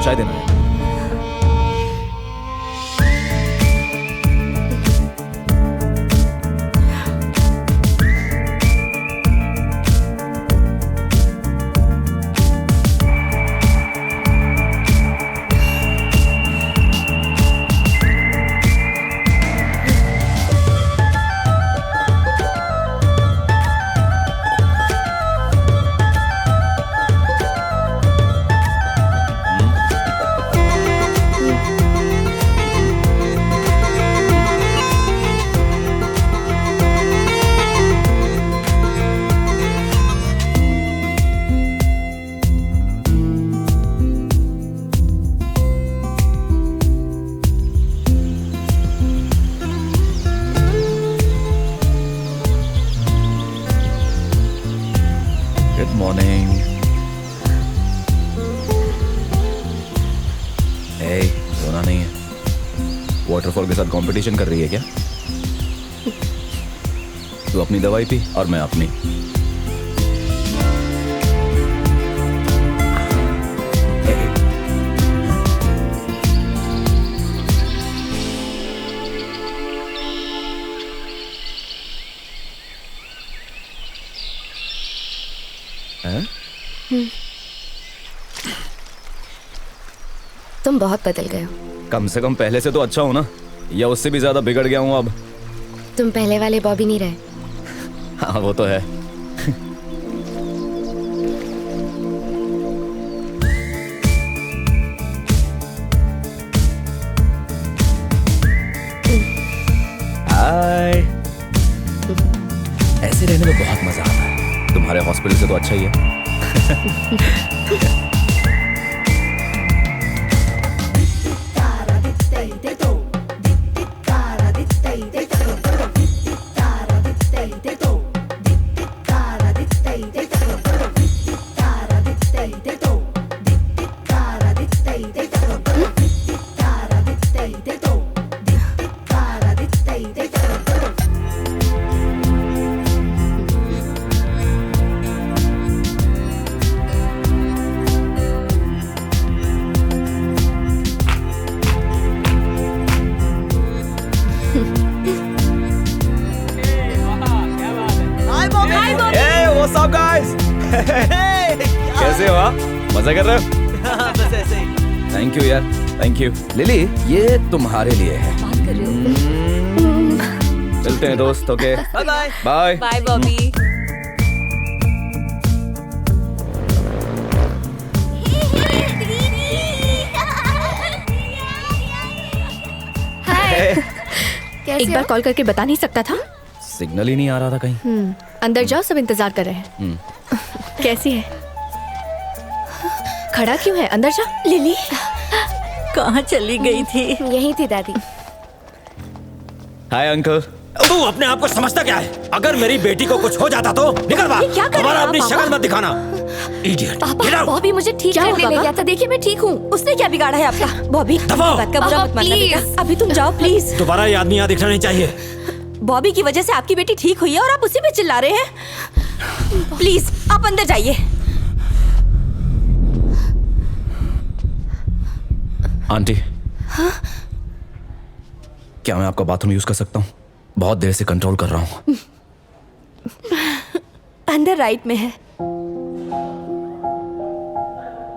चाय देना है। Good morning. सोना नहीं है। वाटरफॉल के साथ कंपटीशन कर रही है क्या? तू अपनी दवाई पी और मैं अपनी। तुम बहुत बदल गए हो। कम से कम पहले से तो अच्छा हो ना, या उससे भी ज्यादा बिगड़ गया हूं अब? तुम पहले वाले बॉबी नहीं रहे। हाँ वो तो है। हाय। ऐसे रहने में बहुत मजा आता है। तुम्हारे हॉस्पिटल से तो अच्छा ही है। What's up guys? कैसे हो आप? मजा कर रहे हो? बस ऐसे ही। थैंक यू यार, थैंक यू। लिली, ये तुम्हारे लिए है। बात कर रहे हो? चलते हैं दोस्त। Okay bye bye. Bye bye Bobby. एक बार कॉल करके बता नहीं सकता था? सिग्नल ही नहीं आ रहा था कहीं। अंदर जाओ, सब इंतजार कर रहे हैं। कैसी है? खड़ा क्यों है? अंदर जा। लिली कहाँ चली गई थी? यही थी दादी। Hi uncle. तू अपने आप को समझता क्या है? अगर मेरी बेटी को कुछ हो जाता तो निकल बाहर। ये क्या कर रहे हमारा हैं अपनी आप, शक्ल पापा? मत दिखाना। इडियट। पापा, बॉबी मुझे ठीक क्या करने हुआ, ले पापा? गया था। देखिए मैं ठीक हूँ। उसने क्या बिगाड़ा है आपका? बॉबी दबाओ। बात का बुरा पापा, मत मानना बेटा। प्लीज। अभी तुम जाओ प्लीज। दोबारा ये आदमी यहाँ दिखना नहीं चाहिए। बॉबी की वजह से आपकी बेटी ठीक हुई है और आप उसी पे चिल्ला रहे हैं। प्लीज आप अंदर जाइए। आंटी, क्या मैं आपका बाथरूम यूज कर सकता हूँ? बहुत देर से कंट्रोल कर रहा हूँ। अंदर राइट में है।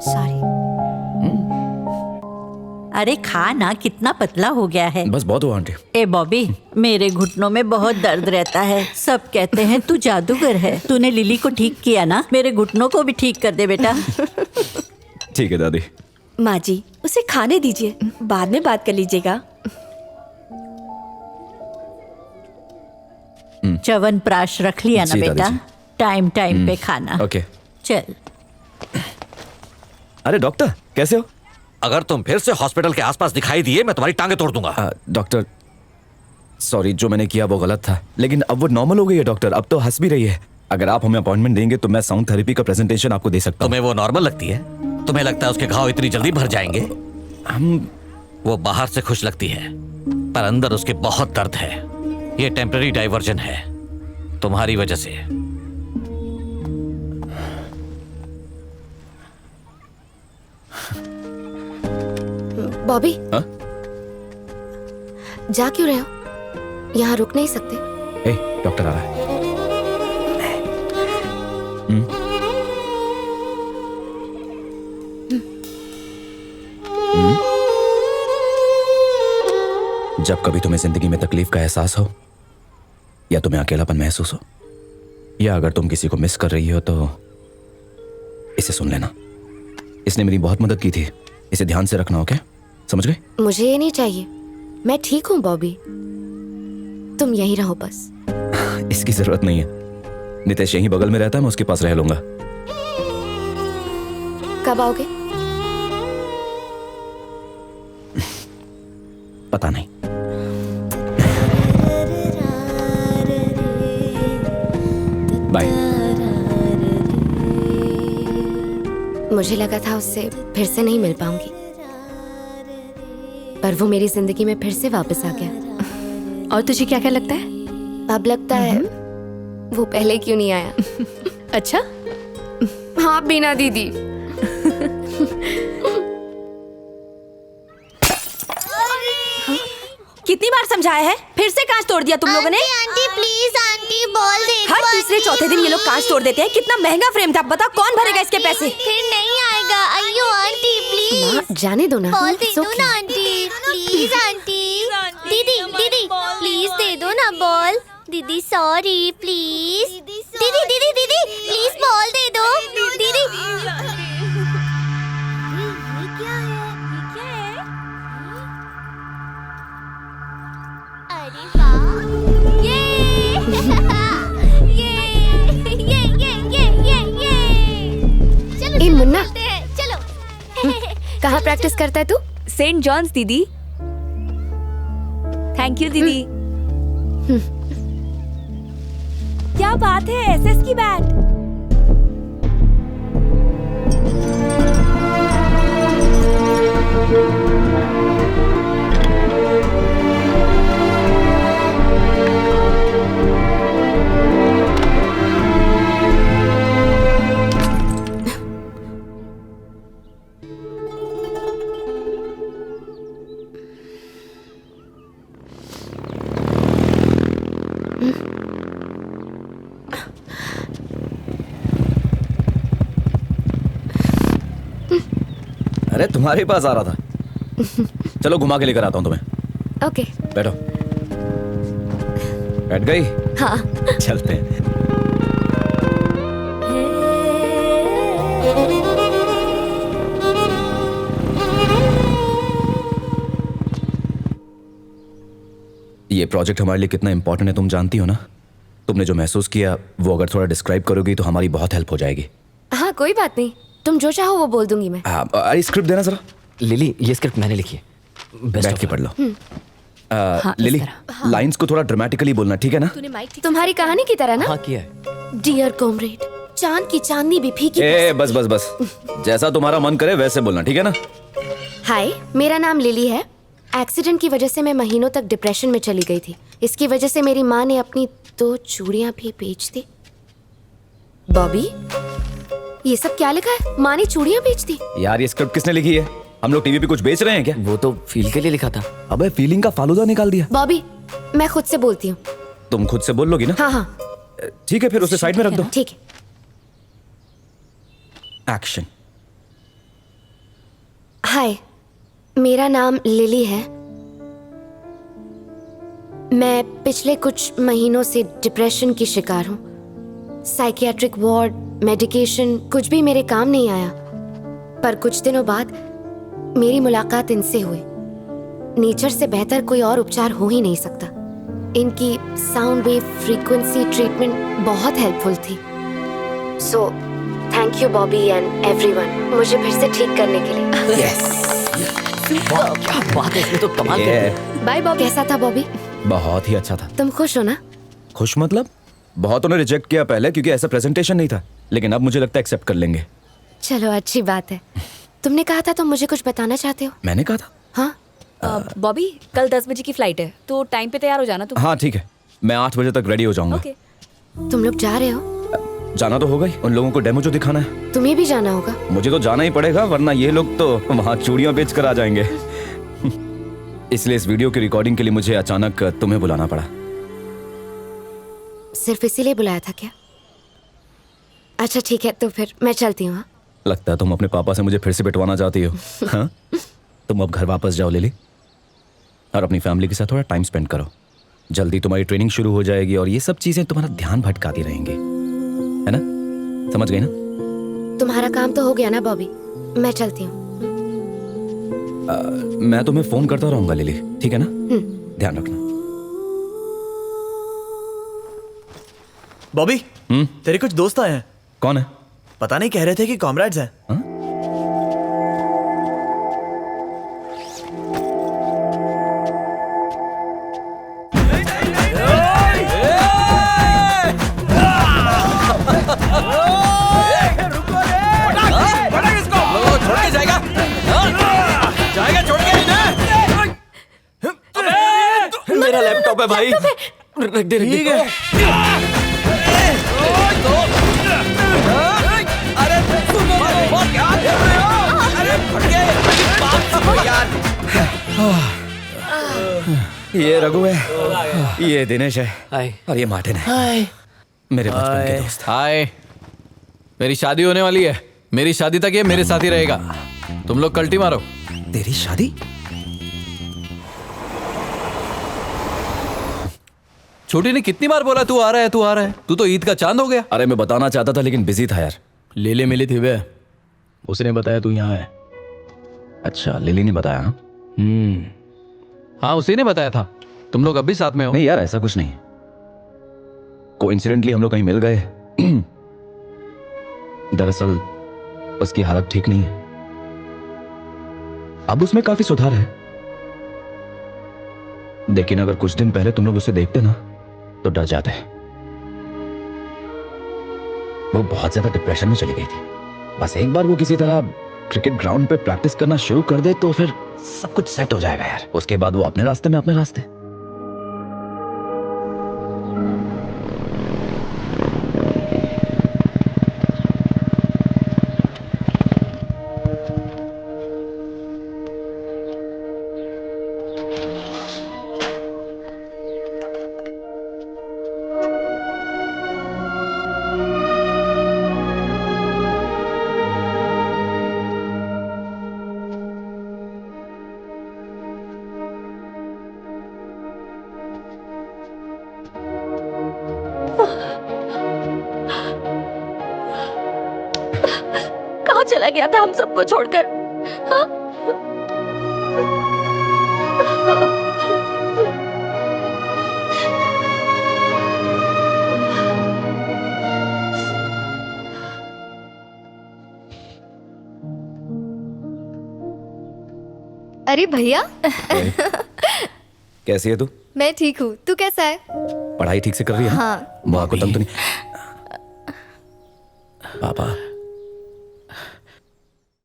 सॉरी। अरे खा ना, कितना पतला हो गया है। बस बहुत हुआ आंटी। ए बॉबी, मेरे घुटनों में बहुत दर्द रहता है। सब कहते हैं तू जादूगर है। तूने लिली को ठीक किया ना, मेरे घुटनों को भी ठीक कर दे बेटा। ठीक है दादी। माँ जी उसे खाने दीजिए, बाद में बात कर लीजिएगा। च्यवनप्राश रख लिया ना जी, बेटा, दादी जी। टाइम टाइम पे खाना। ओके। चल। अरे डॉक्टर, कैसे हो? अगर तुम फिर से हॉस्पिटल के आसपास दिखाई दिए मैं तुम्हारी टांगे तोड़ दूंगा। डॉक्टर, सॉरी, जो मैंने किया वो गलत था, लेकिन अब वो नॉर्मल हो गई है डॉक्टर। अब तो हंस भी रही है। अगर आप हमें अपॉइंटमेंट देंगे तो मैं साउंड थेरेपी का प्रेजेंटेशन आपको दे सकता हूँ। तुम्हें वो नॉर्मल लगती है? तुम्हें लगता है उसके घाव इतनी जल्दी भर जाएंगे? वो बाहर से खुश लगती है पर अंदर उसके बहुत दर्द है। ये टेम्पररी डाइवर्जन है तुम्हारी वजह से। बॉबी हाँ? जा क्यों रहे हो? यहाँ रुक नहीं सकते। ए, डॉक्टर आ रहा है। जब कभी तुम्हें जिंदगी में तकलीफ का एहसास हो या तुम्हें अकेलापन महसूस हो या अगर तुम किसी को मिस कर रही हो तो इसे सुन लेना। इसने मेरी बहुत मदद की थी, इसे ध्यान से रखना। ओके, समझ गए? मुझे ये नहीं चाहिए, मैं ठीक हूँ बॉबी, तुम यहीं रहो बस। इसकी जरूरत नहीं है। नितेश यहीं बगल में रहता है, मैं उसके पास रह लूंगा। कब आओगे? पता नहीं। बाय। मुझे लगा था उससे फिर से नहीं मिल पाऊंगी, पर वो मेरी जिंदगी में फिर से वापस आ गया। और तुझे क्या क्या लगता है? अब लगता है वो पहले क्यों नहीं आया। अच्छा, हाँ बीना दीदी। कितनी बार समझाया है, फिर से कांच तोड़ दिया तुम लोगों ने। आंटी प्लीज आंटी बॉल दे दो। हर तीसरे चौथे दिन ये लोग कांच तोड़ देते हैं। कितना महंगा फ्रेम था, बताओ कौन भरेगा इसके पैसे? फिर नहीं आएगा। अयो आंटी प्लीज माँ जाने दो ना। बॉल दे It's दो okay. ना आंटी प्लीज आंटी। दीदी दीदी प्लीज दे दो ना बॉल। दीदी सॉरी प्लीज। दीदी दीदी दीदी प्लीज बॉल दे दो। दीदी अरे वाह ये चलो ए, मुन्ना। चलते हैं, चलो। कहाँ प्रैक्टिस करता है तू? सेंट जॉन्स दीदी। थैंक यू दीदी। क्या बात है, एसएस की बैट। अरे तुम्हारे पास आ रहा था। चलो घुमा के लेकर आता हूं तुम्हें। ओके। बैठो। बैठ गई? हाँ। चलते हैं। ये प्रोजेक्ट हमारे लिए कितना इंपॉर्टेंट है तुम जानती हो ना। तुमने जो महसूस किया वो अगर थोड़ा डिस्क्राइब करोगी तो हमारी बहुत हेल्प हो जाएगी। हाँ कोई बात नहीं, तुम जो चाहो वो बोल दूंगी मैं। अरे स्क्रिप्ट देना जरा। लिली, ये स्क्रिप्ट मैंने लिखी है। बेस्ट बैठ के पढ़ लो। हाँ, इस लिली, तरह। लाइंस को थोड़ा ड्रामेटिकली बोलना, ठीक है ना? तूने माइक ठीक तुम्हारी कहानी की तरह ना। हाँ किया है। डियर कॉमरेड, चांद की चांदनी भी फीकी। ए बस बस बस, जैसा तुम्हारा मन करे वैसे बोलना, ठीक है ना? हाय, मेरा नाम लिली है। एक्सीडेंट की वजह से मैं महीनों तक डिप्रेशन में चली गई थी। इसकी वजह से मेरी माँ ने अपनी 2 चूड़ियां भी बेच दी। बॉबी, ये सब क्या लिखा है? माँ ने चूड़ियां बेच दी? यार ये स्क्रिप्ट किसने लिखी है? हम लोग टीवी पे कुछ बेच रहे हैं क्या? वो तो फील के लिए लिखा था। अबे फीलिंग का फालूदा निकाल दिया। बॉबी, मैं खुद से बोलती हूँ। तुम खुद से बोल लोगी ना? हाँ हाँ ठीक है, फिर उसे साइड में रख दो। ठीक है। एक्शन। हाय, मेरा नाम लिली है। मैं पिछले कुछ महीनों से डिप्रेशन की शिकार हूँ। साइकियाट्रिक वार्ड, मेडिकेशन कुछ भी मेरे काम नहीं आया। पर कुछ दिनों बाद मेरी मुलाकात इनसे हुई। नेचर से बेहतर कोई और उपचार हो ही नहीं सकता। इनकी साउंड वेव फ्रीक्वेंसी ट्रीटमेंट बहुत हेल्पफुल थी। So thank you Bobby and everyone, मुझे फिर से ठीक करने के लिए। वाह, क्या बात है, इसमें तो कमाल कर दिया। बाय बॉबी। कैसा था बॉबी? बहुत ही अच्छा था। तुम खुश हो ना? खुश मतलब? बहुतों ने रिजेक्ट किया पहले क्योंकि ऐसा प्रेजेंटेशन नहीं था, लेकिन अब मुझे लगता है एक्सेप्ट कर लेंगे। चलो अच्छी बात है। तुमने कहा था तुम मुझे कुछ बताना चाहते हो। मैंने कहा था। हाँ बॉबी, कल 10 बजे की फ्लाइट है, तो टाइम पे तैयार हो जाना तुम। हाँ ठीक है, मैं 8 बजे तक रेडी हो जाऊंगा। ओके। तुम लोग जा रहे हो? जाना तो होगा ही, उन लोगों को डेमो जो दिखाना है। तुम्हें भी जाना होगा। मुझे तो जाना ही पड़ेगा, वरना ये लोग तो वहाँ चूड़ियां बेच कर आ जाएंगे। इसलिए इस वीडियो की रिकॉर्डिंग के लिए मुझे अचानक तुम्हें बुलाना पड़ा। सिर्फ इसीलिए बुलाया था क्या? अच्छा ठीक है, तो फिर मैं चलती हूँ। हाँ? लगता है तुम अपने पापा से मुझे फिर से बिठवाना चाहती हो। हाँ? तुम अब घर वापस जाओ लिली, और अपनी फैमिली के साथ थोड़ा टाइम स्पेंड करो। जल्दी तुम्हारी ट्रेनिंग शुरू हो जाएगी और ये सब चीजें तुम्हारा ध्यान भटकाती रहेंगी, है ना? समझ गई ना? तुम्हारा काम तो हो गया ना बॉबी, मैं चलती हूँ। मैं तुम्हें फोन करता रहूंगा लिली, ठीक है ना? ध्यान रखना। बॉबी, तेरे कुछ दोस्त आए हैं। कौन है? पता नहीं, कह रहे थे कि कॉमरेड्स हैं। हाँ? मेरा लैपटॉप है भाई, रख दे। ठीक है। ये रघु है, ये दिनेश है, हाय। और ये मार्टिन है, मेरे बचपन के दोस्त। हाय, मेरी शादी होने वाली है। मेरी शादी तक ये मेरे साथ ही रहेगा। तुम लोग कल्टी मारो। तेरी शादी? छोटी ने कितनी बार बोला तू आ रहा है, तू आ रहा है। तू तो ईद का चांद हो गया। अरे मैं बताना चाहता था लेकिन बिजी था यार। लेले मिली थी वे, उसने बताया तू यहाँ है। अच्छा, लिली ने बताया? हाँ? हाँ, उसी ने बताया था। तुम लोग अभी साथ में हो? नहीं यार, ऐसा कुछ नहीं। कोइंसिडेंटली हम लोग कहीं मिल गए। दरअसल उसकी हालत ठीक नहीं है, अब उसमें काफी सुधार है। लेकिन अगर कुछ दिन पहले तुम लोग उसे देखते ना तो डर जाते। वो बहुत ज्यादा डिप्रेशन में चली गई थी। बस एक बार वो किसी तरह क्रिकेट ग्राउंड पे प्रैक्टिस करना शुरू कर दे तो फिर सब कुछ सेट हो जाएगा यार। उसके बाद वो अपने रास्ते में अपने रास्ते। कहाँ चला गया था हम सबको छोड़कर? हाँ? अरे भैया, कैसी है तू? मैं ठीक हूँ। तू कैसा है? पढ़ाई ठीक से कर रही है ना? हाँ। माँ को तंग तो नहीं? पापा